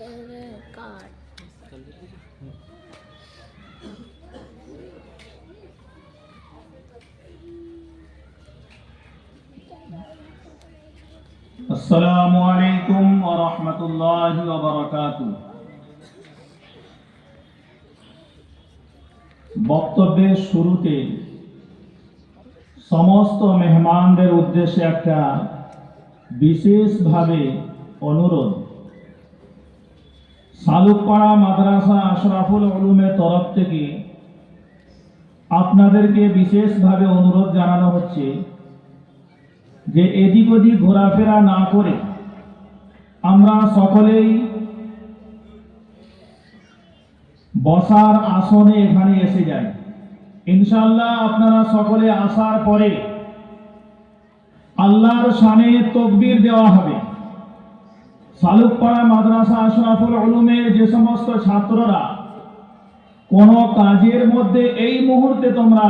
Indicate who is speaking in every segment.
Speaker 1: আসসালামু আলাইকুম ওয়া রাহমাতুল্লাহি ওয়া বারাকাতুহু। বক্তব্যের শুরুতে সমস্ত মেহমানদের উদ্দেশ্যে একটা বিশেষভাবে অনুরোধ। সালুকপাড়া মাদ্রাসা আশরাফুল উলুমের তরফ থেকে আপনাদেরকে বিশেষভাবে অনুরোধ জানানো হচ্ছে যে এদিক ওদিক ঘোরাফেরা না করে আমরা সকলেই বসার আসনে এখানে এসে যাই। ইনশাআল্লাহ আপনারা সকলে আসার পরে আল্লাহর শানে তাকবীর দেওয়া হবে। সালুকপাড়া মাদ্রাসা আশরাফুল উলুমের যে সমস্ত ছাত্ররা কোন কাজের মধ্যে এই মুহূর্তে তোমরা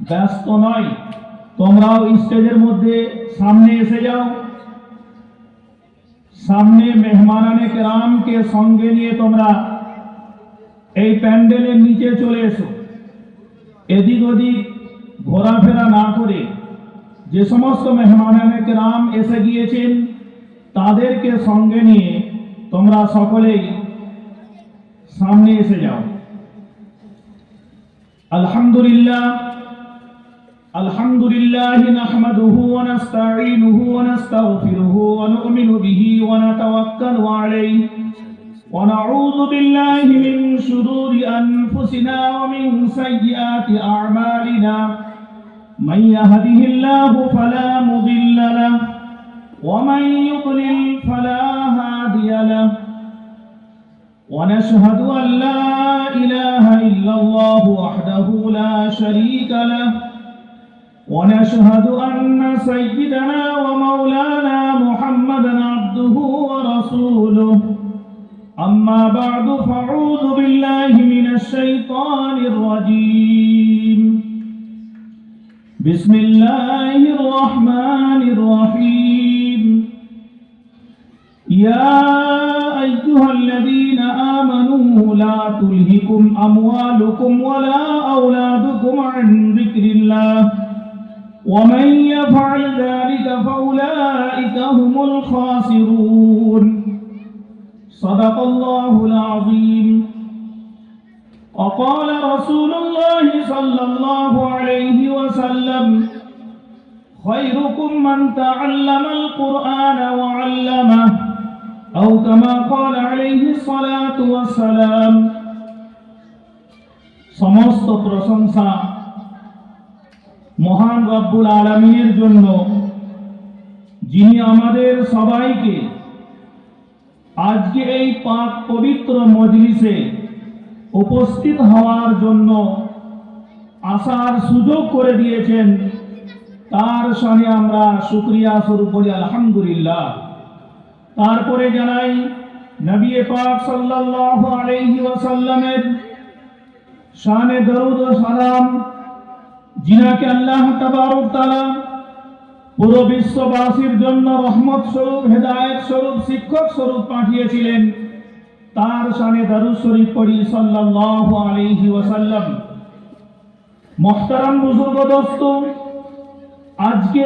Speaker 1: ব্যস্ত নয়, তোমরাও স্টেজের মধ্যে সামনে এসে যাও। সামনে মেহমানানে কেরামকে সঙ্গে নিয়ে তোমরা এই প্যান্ডেলের নিচে চলে এসো। এদিক ওদিক ঘোরাফেরা না করে যে সমস্ত মেহমানানে কেরাম এসে গিয়েছেন তাদেরকে সঙ্গে নিয়ে তোমরা সকলেই সামনে এসে যাও। আলহামদুলিল্লাহ আলহামদুলিল্লাহ নাহমাদুহু ওয়া নাস্তাঈনুহু ওয়া নাস্তাগফিরুহু ওয়া নু'মিনু বিহি ওয়া নাতাওয়াক্কালু আলাইহি ওয়া নাউযু বিল্লাহি মিন শুরুরি আনফুসিনা ওয়া মিন সাইয়্যাতি আ'মালিনা মান ইয়াহদিহিল্লাহু ফালা মুদিল্লা লাহু ওয়া মান ইউদ্লিল ফালা হাদিয়া লাহু ওয়া নাশহাদু আন লা ইলাহা ইল্লাল্লাহু ওয়াহদাহু লা শারীকা লাহু ونشهد أن سيدنا ومولانا محمدا عبده ورسوله أما بعد فأعوذ بالله من الشيطان الرجيم بسم الله الرحمن الرحيم يا أيها الذين آمنوا لا تلهكم أموالكم ولا أولادكم عن ذكر الله ومن يفعل ذلك فأولئك هم الخاسرون صدق الله العظيم وقال رسول الله صلى الله عليه وسلم خيركم من تعلم القرآن وعلمه أو كما قال عليه الصلاة والسلام সমস্ত প্রশংসা মহান রব্বুল আলামিনের জন্য, যিনি আমাদের সবাইকে আজকে এই পাক পবিত্র মজলিসে উপস্থিত হওয়ার জন্য আসার সুযোগ করে দিয়েছেন। তার শানে আমরা শুকরিয়া স্বরূপ বলি আলহামদুলিল্লাহ। তারপরে জানাই নবী পাক সাল্লাল্লাহু আলাইহি ওয়াসাল্লামের শানে দরুদ ও সালাম, যিনাকে আল্লাহ তাবারক তাআলা পুরো বিশ্ববাসীর জন্য রহমত স্বরূপ, হেদায়েত স্বরূপ, শিক্ষক স্বরূপ পাঠিয়েছিলেন। তার শানে দরুদ শরীফ পড়ি সাল্লাল্লাহু আলাইহি ওয়াসাল্লাম। মুহতারাম বুজুর্গ দোস্ত, আজকে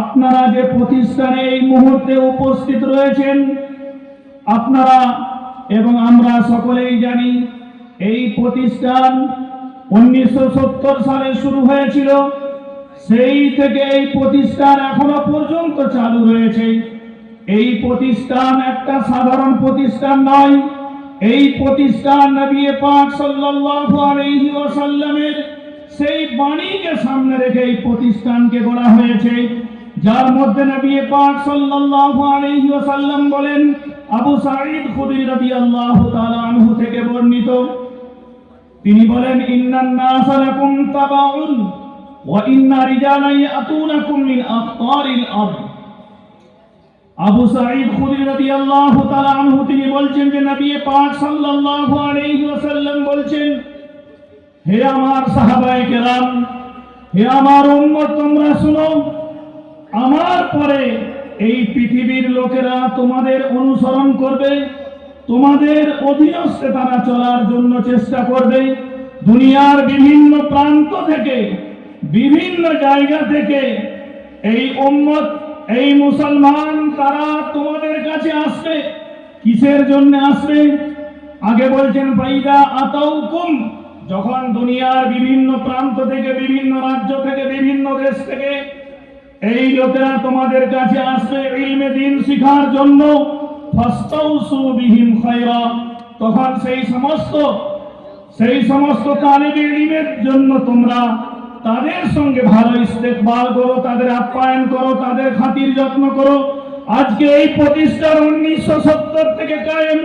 Speaker 1: আপনারা যে প্রতিষ্ঠানে এই মুহূর্তে উপস্থিত রয়েছেন, আপনারা এবং আমরা সকলেই জানি এই প্রতিষ্ঠান 1970 সালে শুরু হয়েছিল। সেই থেকে এই প্রতিষ্ঠান এখনো পর্যন্ত চালু রয়েছে। এই প্রতিষ্ঠান একটা সাধারণ প্রতিষ্ঠান নয়। এই প্রতিষ্ঠান নবী পাক সাল্লাল্লাহু আলাইহি ওয়াসাল্লামের সেই বাণীকে সামনে রেখে এই প্রতিষ্ঠানকে গড়া হয়েছে, যার মধ্যে নবী পাক সাল্লাল্লাহু আলাইহি ওয়াসাল্লাম বলেন, আবু সাঈদ খুদরি রাদিয়াল্লাহু তাআলা আনহু থেকে বর্ণিত, তিনি বলেন, ইন্নান নাসা লাকুম তাবাউন ওয়া ইন্না রিজালান ইয়াতুনাকুম মিন আখতারিল আরদ। আবু সাঈদ খুদরি রাদিয়াল্লাহু তাআলা আনহু তিনি বলছেন যে নবী পাক সাল্লাল্লাহু আলাইহি ওয়াসাল্লাম বলছেন, হে আমার সাহাবায়ে কেরাম, হে আমার উম্মত, তোমরা শুনো, আমার পরে এই পৃথিবীর লোকেরা তোমাদের অনুসরণ করবে, তোমাদের অধীনস্থে তারা চলার জন্য চেষ্টা করবে। দুনিয়ার বিভিন্ন প্রান্ত থেকে, বিভিন্ন জায়গা থেকে এই উম্মত, এই মুসলমান তারা তোমাদের কাছে আসবে। কিসের জন্য আসবে? আগে বলছেন ফাইদা আতাউকুম, যখন দুনিয়ার বিভিন্ন প্রান্ত থেকে, বিভিন্ন রাজ্য থেকে, বিভিন্ন দেশ থেকে এই লোকেরা তোমাদের কাছে আসবে ইলমে দ্বীন শিখার জন্য, ফাস্তাউসু বিহিম খায়রা, তখন সেই সমস্ত তালিবে ইলমের জন্য তোমরা তাদের সঙ্গে ভালো ইস্তেকবাল করো, তাদের আপ্যায়ন করো, তাদের খাতির যত্ন করো। আজকে এই প্রতিষ্ঠান 1970 থেকে কায়েম,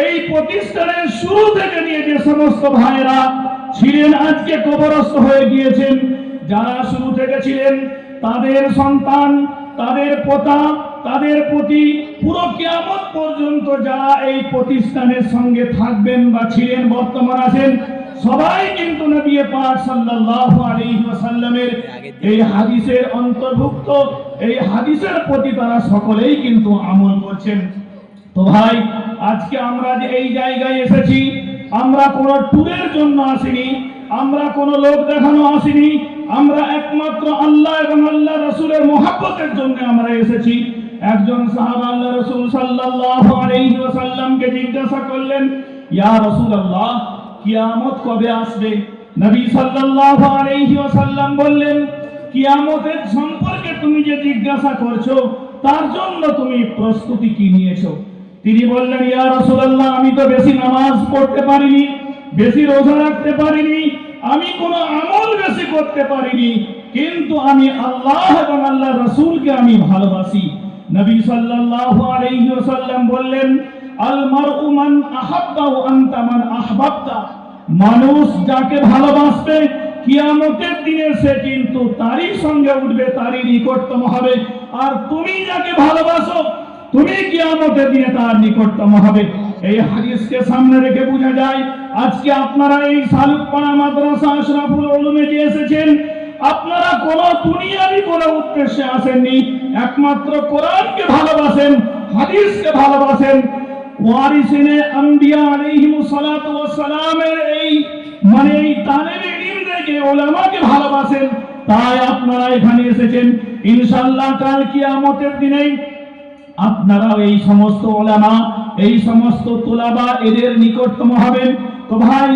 Speaker 1: এই প্রতিষ্ঠানের শুরু থেকে নিয়ে যে সমস্ত ভাইরা ছিলেন আজকে কবরস্থ হয়ে গিয়েছেন, যারা শুরু থেকে ছিলেন তাদের সন্তান, তাদের পোতা, তাদের প্রতি পুরো কিয়ামত পর্যন্ত যারা এই প্রতিষ্ঠানের সঙ্গে থাকবেন বা ছিলেন, বর্তমান আছেন, সবাই কিন্তু নবী পাক সাল্লাল্লাহু আলাইহি ওয়াসাল্লামের এই হাদিসের অন্তর্ভুক্ত। এই হাদিসের প্রতি তারা সকলেই কিন্তু আমল করছেন। তো ভাই, আজকে আমরা যে এই জায়গায় এসেছি, আমরা কোনো ট্যুরের জন্য আসিনি, আমরা কোনো লোক দেখানো আসিনি, আমরা একমাত্র আল্লাহ এবং আল্লাহ রাসূলের মহব্বতের জন্য আমরা এসেছি। একজন সাহাবা আল্লাহ রাসূল সাল্লাল্লাহু আলাইহি ওয়াসাল্লামকে জিজ্ঞাসা করলেন, ইয়া রাসূলুল্লাহ, কিয়ামত কবে আসবে? নবী সাল্লাল্লাহু আলাইহি ওয়াসাল্লাম বললেন, কিয়ামতের সম্পর্কে তুমি যে জিজ্ঞাসা করছো, তার জন্য তুমি প্রস্তুতি কি নিয়েছো? তিনি বললেন, ইয়া রাসূলুল্লাহ, আমি তো বেশি নামাজ পড়তে পারিনি, বেশি রোজা রাখতে পারিনি, আমি কোনো আমল বেশি করতে পারিনি, কিন্তু আমি আল্লাহ এবং আল্লাহ রাসূলকে আমি ভালোবাসি। নবী সাল্লাল্লাহু আলাইহি ওয়াসাল্লাম বললেন, আল মারউ মান আহাব্বা ওয়া আনতা মান আহবাবতা, মানুষ যাকে ভালোবাসবে কিয়ামতের দিনে সে কিন্তু তারই সঙ্গে উঠবে, তারই নিকটতম হবে। আর তুমি যাকে ভালোবাসো, তুমি কিয়ামতের দিনে তার নিকটতম হবে। এই হাদিসকে সামনে রেখে বোঝা যায়, আজকে আপনারা এই সালুকপাড়া মাদ্রাসা আশরাফুল উলুমে যে এসেছেন, আপনারা কোনো দুনিয়াবি কোনো উদ্দেশ্যে আসেননি, একমাত্র কোরআনকে ভালোবাসেন, হাদিসকে ভালোবাসেন। ওয়ারিসিনে আম্বিয়া আলাইহিমুস সালাতু ওয়াস সালামের এই তালেবে ইলমকে, উলামাকে ভালোবাসেন, তাই আপনারা এখানে এসেছেন। ইনশাআল্লাহ কাল কিয়ামতের দিনে আপনারা এই সমস্ত উলামা, এই সমস্ত তুলাবা এদের নিকটতম হবেন। তো ভাই,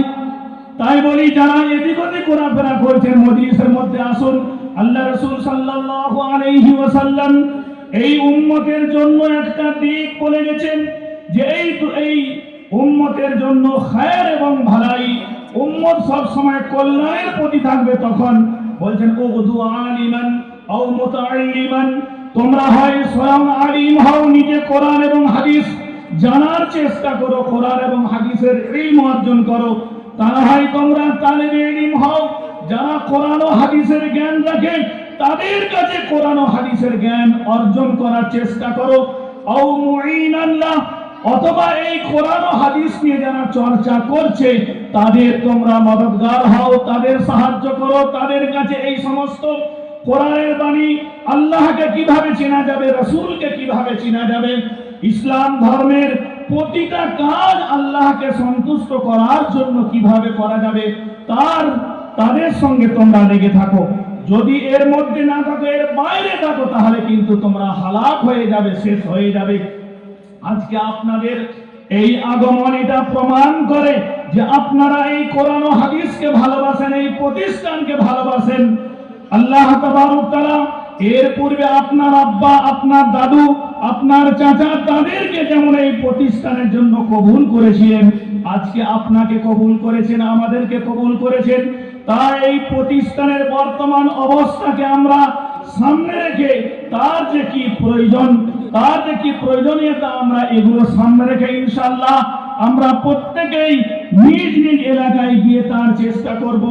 Speaker 1: তাই বলি, যারা এদিক ওদিক ঘোরাফেরা করছেন, মজলিসের মধ্যে আসুন। আল্লাহ রাসূল সাল্লাল্লাহু আলাইহি ওয়াসাল্লাম এই উম্মতের জন্য একটা দিক বলে গেছেন যে এই উম্মতের জন্য খায়ের এবং ভালাই, উম্মত সব সময় কল্যাণের প্রতি থাকবে। তখন বলছেন, উগদু আলিমান আও মুতাআল্লিমান, তোমরা হয় স্বয়ং আলিম হও, নিজে কোরআন এবং হাদিস জানার চেষ্টা করো, কোরআন এবং হাদিসের ইলম অর্জন করো। তারা হয় তোমরা তালেবে ইলম হও, যারা কোরআন ও হাদিসের জ্ঞান রাখে তাদের কাছে কোরআন ও হাদিসের জ্ঞান অর্জন করার চেষ্টা করো। আও মুঈনাল্লাহ, অথবা এই কোরআন ও হাদিস নিয়ে যারা চর্চা করছে তাদের তোমরা মদদগার হও, তাদের সাহায্য করো, তাদের কাছে এই সমস্ত কোরআনের বাণী, আল্লাহকে কিভাবে চেনা যাবে, রাসূলকে কিভাবে চেনা যাবে, ইসলাম ধর্মের প্রতিটা কাজ আল্লাহকে সন্তুষ্ট করার জন্য কিভাবে করা যাবে, তাদের সঙ্গে তোমরা লেগে থাকো। যদি এর মধ্যে না থাকো, এর বাইরে থাকো, তাহলে কিন্তু তোমরা হালাক হয়ে যাবে, শেষ হয়ে যাবে। আজকে আপনাদের এই আগমন এটা প্রমাণ করে যে আপনারা এই কোরআন ও হাদিসকে ভালোবাসেন, এই প্রতিষ্ঠানকে ভালোবাসেন। আল্লাহ তাবারক তাআলা এর পূর্বে আপনার আব্বা, আপনার দাদু, আপনার চাচা, তাদেরকে যেমন এই প্রতিষ্ঠানের জন্য কবুল করেছিলেন, আজকে আপনাকে কবুল করেছেন, আমাদেরকে কবুল করেছেন। তাই এই প্রতিষ্ঠানের বর্তমান অবস্থাকে আমরা সামনে রেখে তার যে কি প্রয়োজন, তার যে কি প্রয়োজনীয়তা, আমরা এগুলো সামনে রেখে ইনশাআল্লাহ আমরা প্রত্যেকেই নিজ নিজ এলাকায় গিয়ে তার চেষ্টা করব।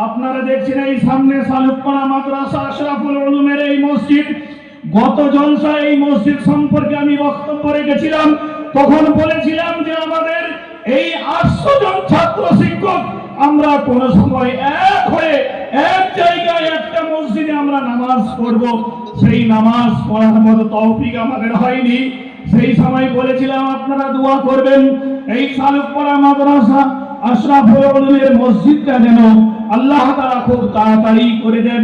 Speaker 1: আপনারা দেখছেন এই সামনে সালুকপাড়া মাদ্রাসা আশরাফুল উলুমের এই মসজিদ, গত জলসায় এই মসজিদ সম্পর্কে আমি বক্তব্য রেখেছিলাম। তখন বলেছিলাম যে আমাদের এই 800 জন ছাত্র শিক্ষক আমরা কোন সময় এক হয়ে এক জায়গায় একটা মসজিদে আমরা নামাজ পড়ব। সেই নামাজ পড়ার মতো তৌফিক আমাদের হয়নি। সেই সময় বলেছিলাম আপনারা দোয়া করবেন এই শালুকপাড়া মাদ্রাসা আশরাফুল উলুমের মসজিদটা যেন আল্লাহ তাআলা খুব তাড়াতাড়ি করে দেন।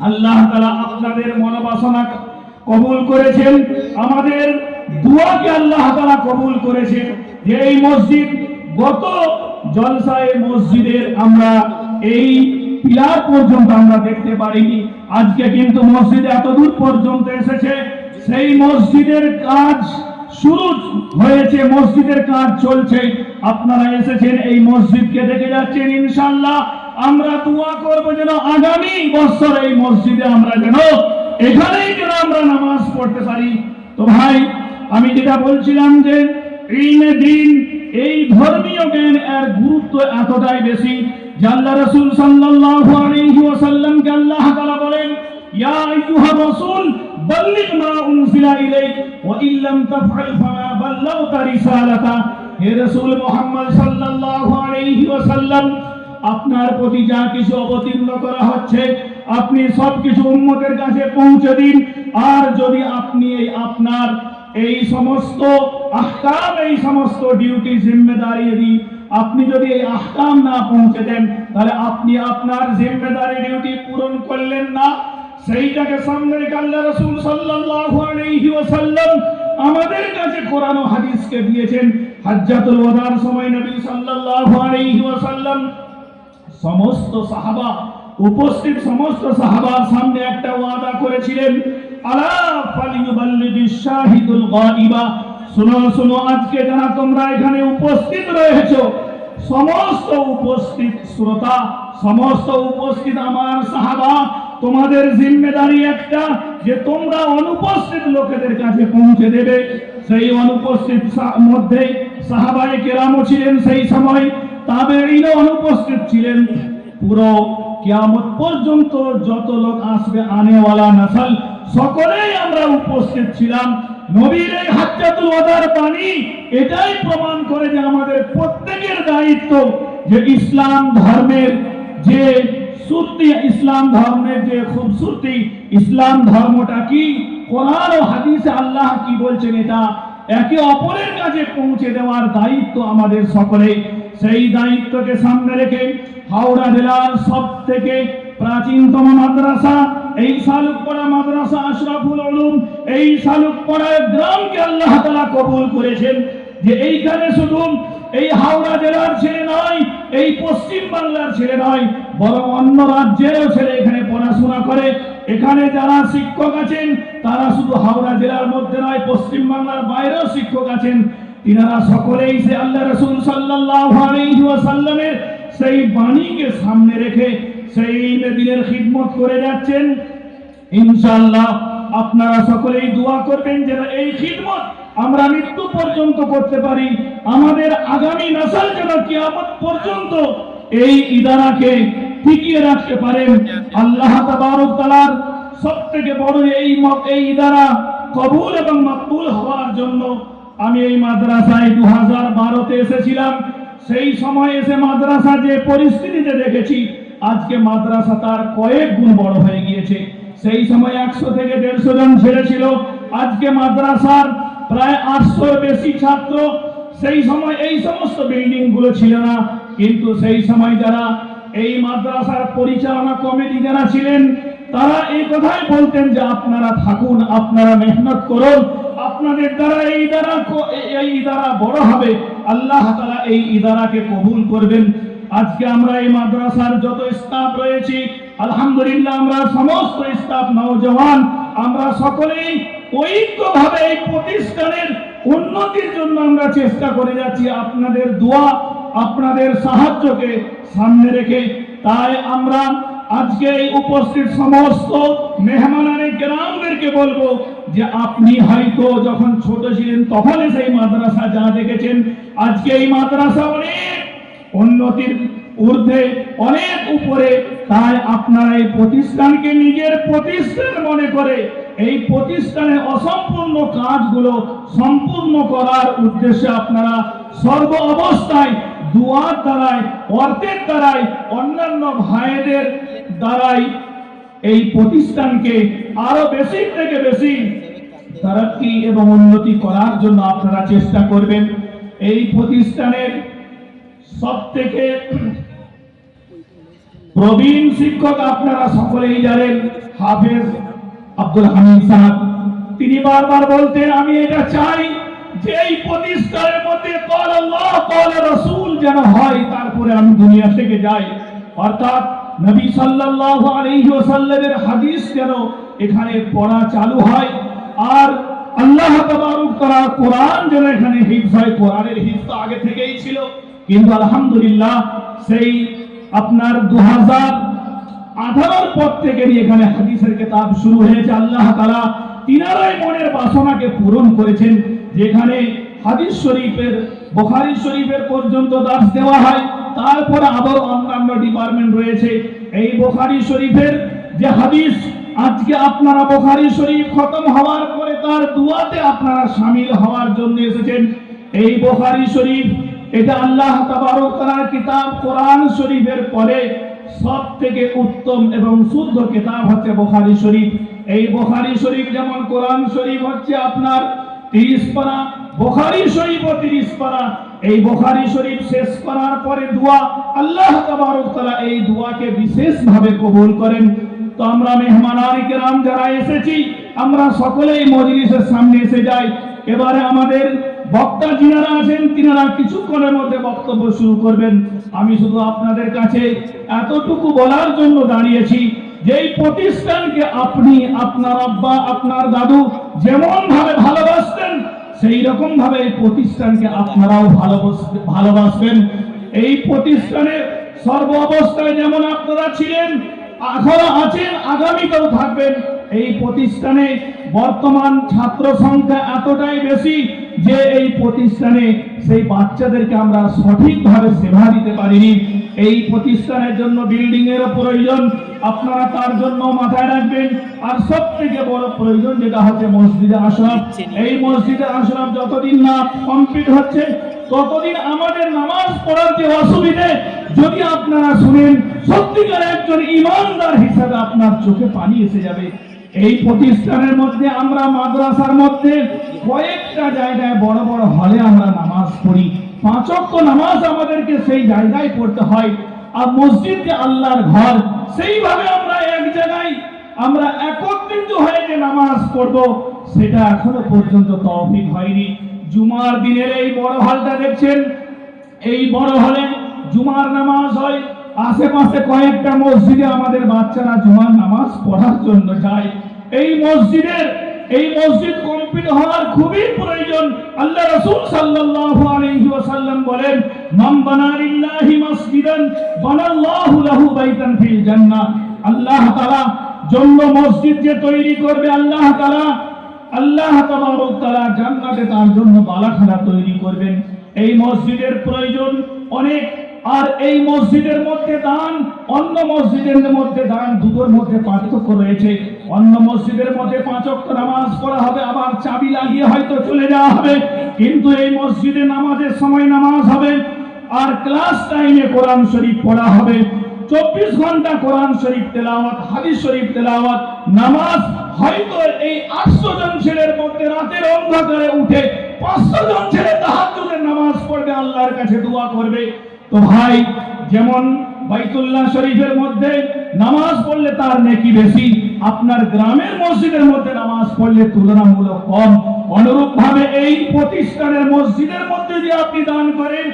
Speaker 1: আল্লাহ তাআলা আপনাদের মনোবাসনা কবুল করেছেন, আমাদের দোয়াকে আল্লাহ তাআলা কবুল করেছেন। যে এই মসজিদ গত জলসায় মসজিদের আমরা এই পিলার পর্যন্ত আমরা দেখতে পারিনি, আজকে কিন্তু মসজিদ এত দূর পর্যন্ত এসেছে। সেই মসজিদের কাজ শুরু হয়েছে, মসজিদের কাজ চলছে, আপনারা এসেছেন এই মসজিদকে দেখে যাচ্ছেন। ইনশাআল্লাহ আমরা দোয়া করব যেন আগামী বছর এই মসজিদে আমরা যেন এখানেই যেন আমরা নামাজ পড়তে পারি। তো ভাই আমি যেটা বলছিলাম যে ইলমে দ্বীন, এই ধর্মীয় জ্ঞান এর গুরুত্ব এতটাই বেশি যে আল্লাহ রাসূল সাল্লাল্লাহু আলাইহি ওয়াসাল্লামকে আল্লাহ তাআলা বলেন, ইয়া আইয়ুহার রাসূল বাল্লিগ মা উনজিলা ইলাইক ওয়া ইল্লাম তাফআল ফামা বাল্লাগতা রিসালাতা। হে রাসূল মুহাম্মদ সাল্লাল্লাহু আলাইহি ওয়াসাল্লাম, আপনার প্রতি যা কিছু অবতীর্ণ করা হচ্ছে আপনি সবকিছু উম্মতের কাছে পৌঁছে দিন। আর যদি আপনি আপনার এই সমস্ত আহকাম, এই সমস্ত ডিউটি জিম্মেদারি আপনি যদি এই আহকাম না পৌঁছে দেন, তাহলে আপনি আপনার জিম্মেদারি ডিউটি পূরণ করলেন না। সেইটাকে সামনে রেখে আল্লাহ রাসূল সাল্লাল্লাহু আলাইহি ওয়াসাল্লাম আমাদের কাছে কোরআন ও হাদিসকে দিয়েছেন। হজ্জাতুল ওয়াদার সময় নবী সাল্লাল্লাহু আলাইহি ওয়াসাল্লাম সমস্ত সাহাবা, উপস্থিত সমস্ত সাহাবার সামনে একটা ওয়াদা করেছিলেন, আলা ফালিয়ুবাল্লিগিশ শাহিদুল গায়বা। শুনো শুনো, আজকে যারা তোমরা এখানে উপস্থিত রয়েছো, সমস্ত উপস্থিত শ্রোতা, সমস্ত উপস্থিত আমার সাহাবা, তোমাদের জিম্মেদারি একটা যে তোমরা অনুপস্থিত লোকেদের কাছে পৌঁছে দেবে। সেই অনুপস্থিত মধ্যে সাহাবায়ে কেরামও ছিলেন, সেই সময় তাবেঈনও অনুপস্থিত ছিলেন। পুরো কিয়ামত পর্যন্ত যত লোক আসবে আনেওয়ালা নসল, সকলেই আমরা উপস্থিত ছিলাম। নবীর এই হজ্জাতুল ওয়াদার বাণী এটাই প্রমাণ করে যে আমাদের প্রত্যেকের দায়িত্ব যে ইসলাম ধর্মের যে সুরতি, ইসলাম ধর্মের যে খুবসুরতি, ইসলাম ধর্মটা কি, কোরআন ও হাদিসে আল্লাহ কি বলছেন, এটা একে অপরের কাছে পৌঁছে দেওয়ার দায়িত্ব আমাদের সকলে। সেই দায়িত্বকে সামনে রেখে হাওড়া জেলার সবথেকে প্রাচীনতম মাদ্রাসা এই শালুকপাড়া মাদ্রাসা আশরাফুল উলুম, এই শালুকপাড়া গ্রামকে আল্লাহ তাআলা কবুল করেছেন। যে এইখানে শুধু এই হাওড়া জেলার ছেলে নয়, এই পশ্চিম বাংলার ছেলে নয়, বরং অন্য রাজ্যেরও ছেলে এখানে পড়াশোনা করে। এখানে যারা শিক্ষক আছেন তারা শুধু হাওড়া জেলার মধ্যে নয়, পশ্চিম বাংলার বাইরেও শিক্ষক আছেন। তিনারা সকলেই সে আল্লাহ রাসূল সাল্লাল্লাহু আলাইহি ওয়াসাল্লামের সেই বাণীকে সামনে রেখে সেই দ্বীনের খিদমত করে যাচ্ছেন। ইনশাআল্লাহ আপনারা সকলেই দোয়া করবেন যেন এই খিদমত আমরা মৃত্যু পর্যন্ত করতে পারি। আমাদের আগামী নসল যেন কিয়ামত পর্যন্ত এই ইদারাকে টিকিয়ে রাখতে পারেন। আল্লাহ তাবারক তাআলার সবথেকে বড় এই ইদারা কবুল এবং মকবুল হওয়ার জন্য আমি এই মাদ্রাসায় 2012-তে এসেছিলাম। সেই সময় এসে মাদ্রাসা যে পরিস্থিতিতে দেখেছি, আজকে মাদ্রাসা তার কয়েক গুণ বড় হয়ে গিয়েছে। সেই সময় 100 থেকে 150 জন ছেলে ছিল, আজকে মাদ্রাসার প্রায় 800-এর বেশি ছাত্র। সেই সময় এই সমস্ত বিল্ডিং গুলো ছিল না, কিন্তু সেই সময় যারা এই মাদ্রাসার পরিচালনা কমিটি যারা ছিলেন, তারা এই কথাই বলতেন যে আপনারা থাকুন, আপনারা মেহনত করুন, আপনাদের দ্বারা এই ইদারা বড় হবে, আল্লাহ তাআলা এই ইদারাকে কবুল করবেন। আজকে আমরা এই মাদ্রাসার যত স্টাফ রয়েছি, আলহামদুলিল্লাহ আমরা সমস্ত স্টাফ নওজওয়ান, আমরা সকলেই ঐক্যভাবে এই প্রতিষ্ঠানের উন্নতির জন্য আমরা চেষ্টা করে যাচ্ছি, আপনাদের দোয়া, আপনাদের সাহায্যকে সামনে রেখে। তাই আমরা আজকে এই উপস্থিত সমস্ত মেহমানানে কেরামদেরকে বলবো যে আপনি হয়তো যখন ছোট ছিলেন তখন সেই মাদ্রাসা যা দেখেছেন, আজকে এই মাদ্রাসা অনেক উন্নতির ঊর্ধ্বে, অনেক উপরে। তাই আপনারা এই প্রতিষ্ঠানকে নিজের প্রতিষ্ঠান মনে করে এই প্রতিষ্ঠানের অসম্পূর্ণ কাজগুলো সম্পূর্ণ করার উদ্দেশ্যে আপনারা সর্ব অবস্থায় দুয়ার দ্বারাই, অর্থের দ্বারাই, অন্যান্য ভাইদের দ্বারাই এই প্রতিষ্ঠানকে আরো বেশি থেকে বেশি তারাক্কি এবং উন্নতি করার জন্য আপনারা চেষ্টা করবেন। এই প্রতিষ্ঠানের সবথেকে প্রবীণ শিক্ষক আপনারা সকলেই জানেন, হাফেজ আব্দুল হামিদ সাহেব। তিনি বারবার বলতেন, আমি এটা চাই যে এই প্রতিষ্ঠানের মধ্যে ক্বাল আল্লাহ ক্বাল রাসূল যেন হয়, তারপরে আমি দুনিয়া থেকে যাই। অর্থাৎ নবী সাল্লাল্লাহু আলাইহি ওয়াসাল্লামের হাদিস যেন এখানে পড়া চালু হয়, আর আল্লাহ তাবারক তাআলা কোরআন যেন এখানে হিফজ হয়। কোরআনের হিফজ আগে থেকেই ছিল, কিন্তু আলহামদুলিল্লাহ সেই আপনার 2018 পর থেকে এখানে হাদিসের কিতাব শুরু হয়েছে। আল্লাহ তাআলা তিনারাই মনের বাসনাকে পূরণ করেছেন, যেখানে হাদিস শরীফের বুখারী শরীফের পর্যন্ত দার্স দেওয়া হয়। তারপরে আবার অন্যান্য ডিপার্টমেন্ট রয়েছে। এই বুখারী শরীফের যে হাদিস, আজকে আপনারা বুখারী শরীফ খতম হওয়ার পরে তার দুয়াতে আপনারা শামিল হওয়ার জন্য এসেছেন। এই বুখারী শরীফ এটা আল্লাহ তাবারক তাআলার কিতাব কোরআন শরীফের পরে সবথেকে উত্তম এবং শুদ্ধ কিতাব হচ্ছে বুখারী শরীফ। এই বুখারী শরীফ যেমন কোরআন শরীফ হচ্ছে আপনার 30 পারা, বুখারী শরীফও 30 পারা। এই বুখারী শরীফ শেষ করার পরে দোয়া, আল্লাহ তাবারক তাআলা এই দোয়াকে বিশেষভাবে কবুল করেন। তো আমরা মেহমানান কিরাম যারা এসেছি, আমরা সকলেই মজলিসের সামনে এসে যাই। এবারে আমাদের বক্তা যিনারা আছেন, তিনারা কিছুক্ষণের মধ্যে বক্তব্য শুরু করবেন। আমি শুধু আপনাদের কাছে এতটুকু বলার জন্য দাঁড়িয়েছি যে এই প্রতিষ্ঠানকে আপনি, আপনার আব্বা, আপনার দাদু যেমন ভাবে ভালোবাসতেন, সেই রকম ভাবে এই প্রতিষ্ঠানকে আপনারাও ভালোবাসবেন। এই প্রতিষ্ঠানে সর্ব অবস্থায় যেমন আপনারা ছিলেন, এখনো আছেন, আগামীতেও থাকবেন। এই প্রতিষ্ঠানে বর্তমান ছাত্র সংখ্যা এতটাই বেশি যে এই প্রতিষ্ঠানে সেই বাচ্চাদেরকে আমরা সঠিকভাবে সেবা দিতে পারিনি। এই প্রতিষ্ঠানের জন্য বিল্ডিং এর প্রয়োজন, আপনারা তার জন্য মাথায় রাখবেন। আর সবথেকে বড় প্রয়োজন যেটা হচ্ছে মসজিদে আশরাফ। এই মসজিদে আশরাফ যতদিন না কমপ্লিট হচ্ছে ততদিন আমাদের নামাজ পড়ার যে অসুবিধে, যদি আপনারা শুনেন, সত্যিকার একজন ইমানদার হিসেবে আপনার চোখে পানি এসে যাবে। এই প্রতিষ্ঠানের মধ্যে আমরা মাদ্রাসার মধ্যে কয়েকটা জায়গায় বড় বড় হলে আমরা নামাজ পড়ি, 5 ওয়াক্ত নামাজ আমাদেরকে সেই জায়গায় পড়তে হয়। আর মসজিদ যে আল্লাহর ঘর, সেইভাবে আমরা এক জায়গায় আমরা একত্রিত হয়ে যে নামাজ পড়বো, সেটা এখনো পর্যন্ত তৌফিক হয়নি। জুমার দিনের এই বড় হলটা দেখছেন, এই বড় হলে জুমার নামাজ হয়। আশেপাশে কয়েকটা মসজিদে আমাদের বাচ্চারা জুমার নামাজ পড়ার জন্য যায়। এই মসজিদ কমপ্লিট হওয়ার খুবই প্রয়োজন। আল্লাহ রাসূল সাল্লাল্লাহু আলাইহি ওয়াসাল্লাম বলেন, মান বানা লিল্লাহি মাসজিদান বানাল্লাহু লাহু বাইতান ফিল জান্নাহ। আল্লাহ তাআলা জন্য মসজিদ যে তৈরি করবে, আল্লাহ তাবারক তাআলা জান্নাতে তার জন্য বালাখানা তৈরি করবেন। এই মসজিদের প্রয়োজন অনেক। আর এই মসজিদের মধ্যে দান, অন্য মসজিদের মধ্যে দান, দুটোর মধ্যে পার্থক্য রয়েছে। অন্য মসজিদের মধ্যে 5 ওয়াক্ত নামাজ পড়া হবে, আবার চাবি লাগিয়ে হয়তো চলে যাওয়া হবে, কিন্তু এই মসজিদে নামাজের সময় নামাজ হবে, আর ক্লাস টাইমে কোরআন শরীফ পড়া হবে। 24 ঘন্টা কোরআন শরীফ তেলাওয়াত, হাদিস শরীফ তেলাওয়াত, নামাজ। হয়তো এই 800 জন ছেলের মধ্যে রাতের অন্ধকারে উঠে 500 জন ছেলে তাহাজ্জুদের নামাজ পড়বে, আল্লাহর কাছে দোয়া করবে। তো ভাই, যেমন বাইতুল্লাহ শরীফের মধ্যে নামাজ পড়লে তার নেকি বেশি, আপনার গ্রামের মসজিদের মধ্যে নামাজ পড়লে তুলনামূলক কম। অনুরূপ ভাবে এই প্রতিষ্ঠানের মসজিদের মধ্যে যে আপনি দান করেন,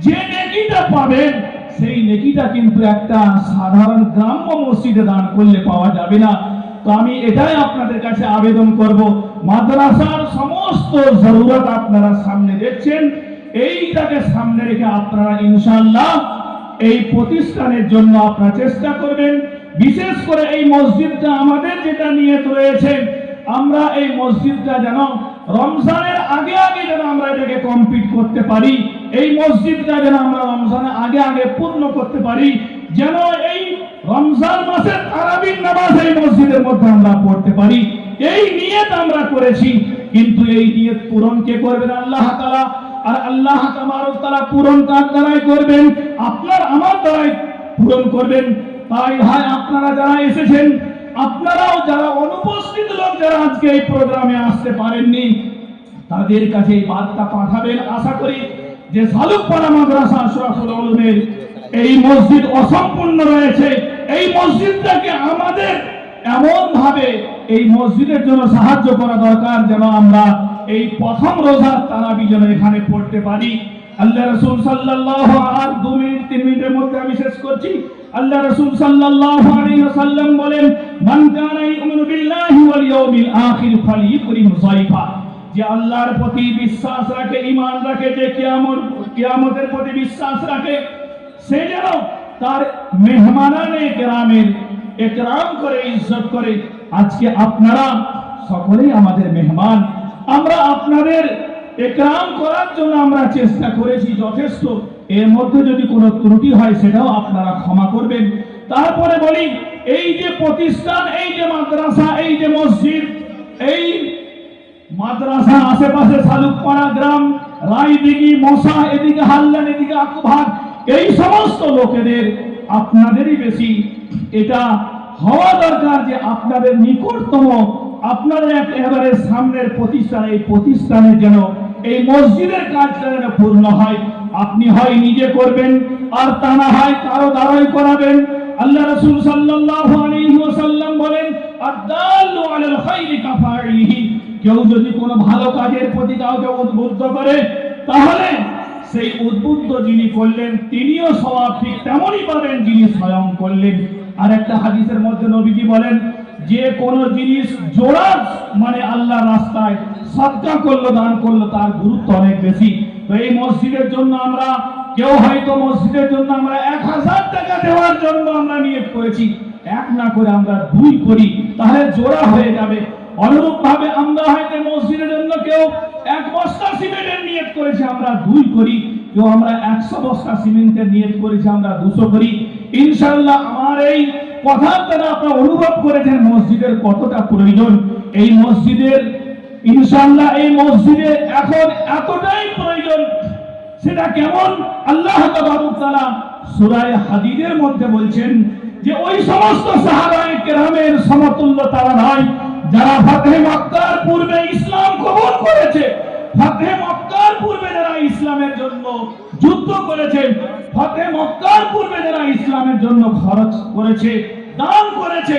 Speaker 1: যে নেকিটা পাবেন, সেই নেকিটা কিন্তু একটা সাধারণ গ্রাম্য মসজিদে দান করলে পাওয়া যাবে না। তো আমি এটাই আপনাদের কাছে আবেদন করব, মাদ্রাসার সমস্ত জরুরত আপনারা সামনে দেখছেন, এইটাকে সামনে রেখে আপনারা ইনশাআল্লাহ এই প্রতিষ্ঠানের জন্য আপনারা চেষ্টা করবেন। বিশেষ করে এই মসজিদটা আমাদের যেটা নিয়ত রয়েছে, আমরা এই মসজিদটা যেন রমজানের আগে যেন আমরা এটাকে কমপ্লিট করতে পারি। এই মসজিদটা যেন আমরা রমজানের আগে পূর্ণ করতে পারি, যেন এই রমজান মাসের তারাবির নামাজ এই মসজিদের মধ্যে আমরা পড়তে পারি। এই নিয়ত আমরা করেছি, কিন্তু এই নিয়ত পূরণ কে করবেন? আল্লাহ তাআলা। আর আল্লাহ তাবারক তাআলা পূরণ কার দ্বারাই করবেন? আপনার আমার দ্বারাই পূরণ করবেন। তাই ভাই, আপনারা যারা এসেছেন, আপনারাও যারা অনুপস্থিত লোক যারা আজকে এই প্রোগ্রামে আসতে পারেননি তাদের কাছে এই বার্তা পাঠাবেন। আশা করি যে শালুকপাড়া মাদ্রাসা আশরাফুল উলুমের এই মসজিদ অসম্পূর্ণ রয়েছে, এই মসজিদটাকে আমাদের এমন ভাবে এই মসজিদের জন্য সাহায্য করা দরকার যেন আমরা এই প্রথম রোজার তারাবি যেন এখানে পড়তে পারি। আল্লাহ রাসূল সাল্লাল্লাহু আর 2 মিনিট 3 মিনিটের মধ্যে আমি শেষ করছি। আল্লাহ রাসূল সাল্লাল্লাহু আলাইহি ওয়াসাল্লাম বলেন, মান কানা ইউমিনু বিল্লাহি ওয়াল ইয়াউমিল আখির ফালিয়ুকরিম যায়ফা। যে আল্লাহর প্রতি বিশ্বাস রাখে, ঈমান রাখে, যে কিয়ামতের প্রতি বিশ্বাস রাখে, সে যেন তার মেহমানানে কেরামের ইকরাম করে, ইজ্জত করে। আজকে আপনারা সকলেই আমাদের মেহমান, আমরা আপনাদের ইকরাম করার জন্য আমরা চেষ্টা করেছি যথেষ্ট। এর মধ্যে যদি কোনো ত্রুটি হয় সেটাও আপনারা ক্ষমা করবেন। তারপরে বলি, এই যে প্রতিষ্ঠান, এই যে মাদ্রাসা, এই যে মসজিদ, এই মাদ্রাসা আশেপাশে শালুকপাড়া গ্রাম, রায়দিঘি, মশা, এদিকে হাল্লান, এদিকে আকুভাগ, এই সমস্ত লোকেদের আপনাদেরই বেশি এটা হওয়া দরকার যে আপনাদের নিকটতম, আপনাদের একেবারে সামনের প্রতিষ্ঠান, এই প্রতিষ্ঠানের যেন এই মসজিদের কাজটা যেন পূর্ণ হয়। আপনি হয় নিজে করবেন, আর তা না হয় কারো দ্বারাই করাবেন। আল্লাহ রাসূল সাল্লাল্লাহু আলাইহি ওয়াসাল্লাম বলেন, আদ-দাল্লু আলাল খাইরি কাফাইলিহি। কেউ যদি কোনো ভালো কাজের প্রতি কাউকে উদ্বুদ্ধ করে, তাহলে সেই উদ্বুদ্ধ যিনি করলেন তিনিও সওয়াব ঠিক তেমনই পাবেন যিনি স্বয়ং করলেন। আর একটা হাদিসের মধ্যে নবীজি বলেন, যে কোনো জিনিস জোড়া মানে আল্লাহর রাস্তায় সদকা করলো, দান করলো, তার গুরুত্ব অনেক বেশি। তো এই মসজিদের জন্য আমরা কেউ হয়তো মসজিদের জন্য আমরা 1000 টাকা দেওয়ার জন্য আমরা নিয়ত করেছি, এক না করে আমরা 2 করি, তাহলে জোড়া হয়ে যাবে। অনুরূপ ভাবে আমরা হয়তো মসজিদের জন্য কেউ 1 বস্তা সিমেন্টের নিয়ত করেছি, আমরা 2 করি। কেউ আমরা 100 বস্তা সিমেন্টের নিয়ত করেছি, আমরা 200 করি। ইনশাআল্লাহ আমার এই কথার দ্বারা আপনারা অনুভব করেছেন মসজিদের কতটা প্রয়োজন। এই মসজিদের ইনশাআল্লাহ এই মসজিদে এখন এতটাই প্রয়োজন, সেটা কেমন? আল্লাহ তাআলা সূরা হাদীদের মধ্যে বলছেন যে ওই সমস্ত সাহাবায়ে কেরামের সমতুল্য তারা নয় যারা ফাতহে মক্কার পূর্বে ইসলাম কবুল করেছে, ফাতহে মক্কার পূর্বে যারা ইসলামের জন্য যুদ্ধ করেছে, ফাতহে মক্কার পূর্বে যারা ইসলামের জন্য খরচ করেছে, দান করেছে,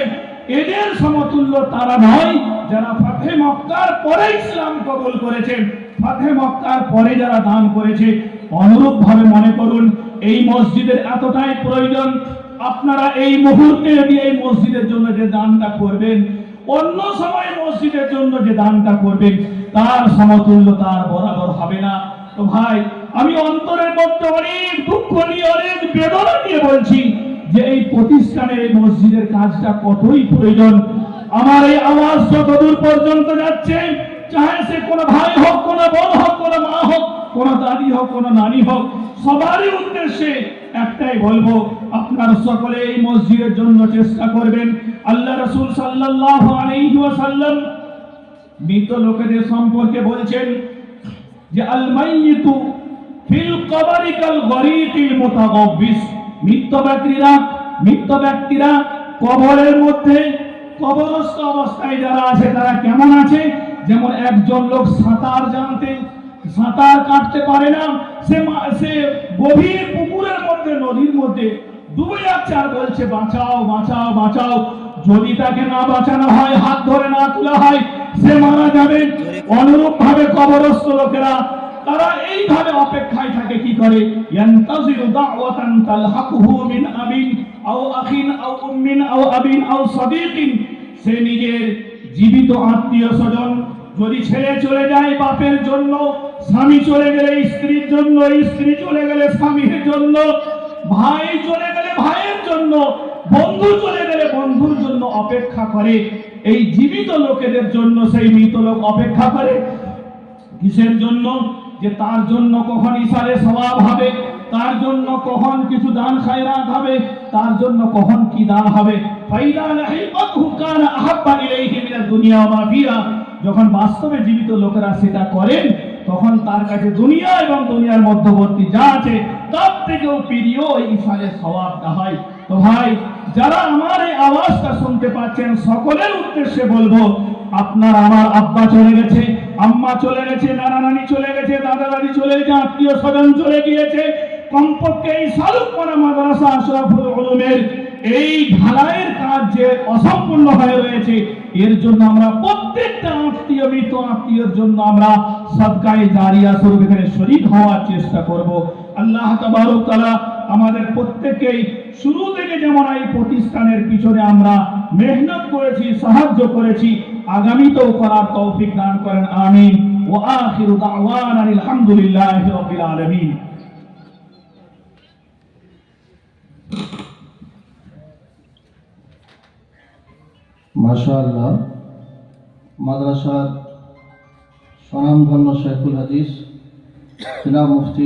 Speaker 1: এদের সমতুল্য তারা নয় যারা ফাতহে মক্কার পরে ইসলাম কবুল করেছে, ফাতহে মক্কার পরে যারা দান করেছে। অনুরূপ ভাবে মনে করুন এই মসজিদের এতটাই প্রয়োজন, আপনারা এই মুহূর্তে যদি এই মসজিদের জন্য যে দানটা করবেন, অন্য সময় মসজিদের জন্য যে দানটা করবেন, তার সমতুল্য তার বরাবর হবে না। তো ভাই, আমি অন্তরের মধ্যে অনেক দুঃখ নিয়ে, অনেক বেদনা নিয়ে বলছি যে এই প্রতিষ্ঠানের, এই মসজিদের কাজটা কতই প্রয়োজন। আমার এই আওয়াজ যতদূর পর্যন্ত যাচ্ছে, চাহে সে কোনো ভাই হোক, কোনো বোন হোক, কোনো মা হোক, কোনো দাদি হোক, কোনো নানি হোক, সবারই উদ্দেশ্যে একটাই বলবো, আপনারা সকলে এই মসজিদের জন্য চেষ্টা করবেন। আল্লাহ রাসূল সাল্লাল্লাহু আলাইহি ওয়াসাল্লাম মৃত লোকেদের সম্পর্কে বলছেন যে আল মাইয়িতু ফিল কবরি কাল গরীকিল মুতাগাব্বিস। মৃত ব্যক্তিরা কবরের মধ্যে কবরস্থ অবস্থায় যারা আছে তারা কেমন আছে? যেমন একজন লোক সাঁতার কাটতে পারে না, সে গভীর পুকুরের মধ্যে, নদীর মধ্যে ডুবে যাচ্ছে আর বলছে বাঁচাও বাঁচাও বাঁচাও। যদি তাকে না বাঁচানো হয়, হাত ধরে না তোলা হয়, সে মারা যাবে। অনুরূপ ভাবে কবরস্থ লোকেরা তারা এইভাবে অপেক্ষায় থাকে, কি করে? ইয়ান্তাজিরু দাওয়াতান তালহাকুহু মিন আবিন আও আখিন আও উম্মিন আও আবিন আও সাদীকিন। সে নিজের জীবিত আত্মীয় স্বজন, যদি ছেলে চলে যায় বাপের জন্য, স্বামী চলে গেলে স্ত্রীর জন্য, স্ত্রী চলে গেলে স্বামীর জন্য, ভাই চলে গেলে ভাইয়ের জন্য, বন্ধু চলে গেলে বন্ধুর জন্য অপেক্ষা করে। এই জীবিত লোকেদের জন্য সেই মৃত লোক অপেক্ষা করে কিসের জন্য? যে তার জন্য কখন ইসারে সওয়াব হবে, তার জন্য কখন কিছু দান খায়রাত হবে, তার জন্য কখন কি দান হবে। ফাইদা লাহিকাতহু কানা আহাব্বা ইলাইহি মিনাদ দুনিয়া ওয়া মা ফিহা। যখন বাস্তবে জীবিত লোকেরা সেটা করেন, তখন তার কাছে দুনিয়া এবং দুনিয়ার মধ্যবর্তী যা আছে তার থেকেও প্রিয় এই ইসারে সওয়াবটা হয়। তো ভাই, যারা আমার এই আওয়াজটা শুনতে পাচ্ছেন সকলের উদ্দেশ্যে বলবো, আপনার আমার আব্বা চলে গেছে, আম্মা চলে গেছে, নানা নানি চলে গেছে, দাদা দাদি চলে গেছে, আত্মীয় স্বজন চলে গিয়েছে, কমপক্ষে এই শালুকপাড়া মাদ্রাসা আশরাফুল উলুমের এই ঢালাইয়ের কাজ যে অসম্পূর্ণ হয়ে রয়েছে, এর জন্য আমরা প্রত্যেকটা আত্মীয় মৃত আত্মীয়ের জন্য আমরা সাদকায়ে জারিয়া স্বরূপ এখানে শরীক হওয়ার চেষ্টা করব। আল্লাহ তাবারক তাআলা আমাদের প্রত্যেককেই শুরু থেকে যেমন এই প্রতিষ্ঠানের পিছনে আমরা মেহনত করেছি, সাহায্য করেছি, আগামীতেও করার তৌফিক দান করেন, আমিন। ওয়া আখিরু দাওয়ানা আলহামদুলিল্লাহি রাব্বিল আলামিন।
Speaker 2: মাশাআল্লাহ, মাদ্রাসার স্বনামধন্য শেখুল হাদিস জনাব মুফতি